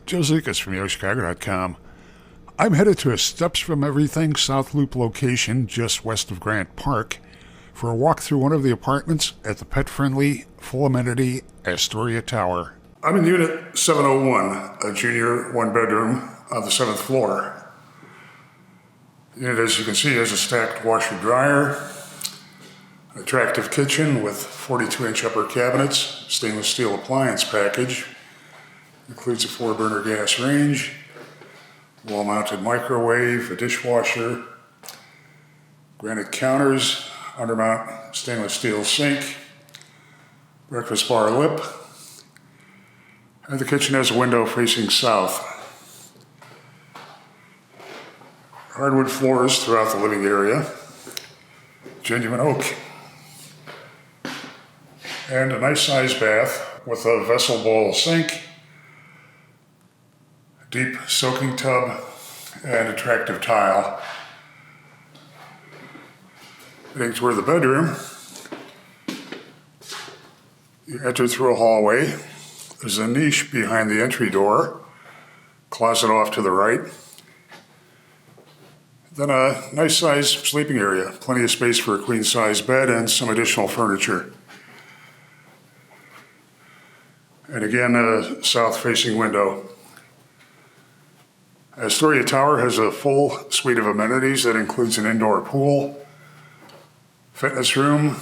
YoChicago from YoChicago.com. I'm headed to a Steps from Everything South Loop location just west of Grant Park for a walk through one of the apartments at the pet-friendly, full-amenity Astoria Tower. I'm in Unit 701, a junior one-bedroom on the 7th floor. The unit, as you can see, has a stacked washer-dryer, an attractive kitchen with 42-inch upper cabinets, stainless steel appliance package, includes a 4-burner gas range, wall-mounted microwave, a dishwasher, granite counters, undermount stainless steel sink, breakfast bar lip, and the kitchen has a window facing south. Hardwood floors throughout the living area, genuine oak, and a nice sized bath with a vessel bowl sink, deep soaking tub, and attractive tile. Heading toward the bedroom, you enter through a hallway. There's a niche behind the entry door, closet off to the right, then a nice sized sleeping area, plenty of space for a queen size bed and some additional furniture. And again, a south facing window. Astoria Tower has a full suite of amenities that includes an indoor pool, fitness room,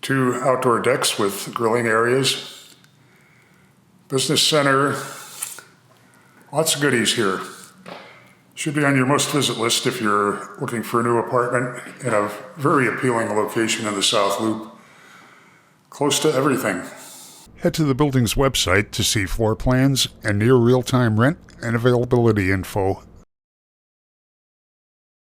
2 outdoor decks with grilling areas, business center, lots of goodies here. Should be on your must visit list if you're looking for a new apartment in a very appealing location in the South Loop, close to everything. Head to the building's website to see floor plans and near real-time rent and availability info.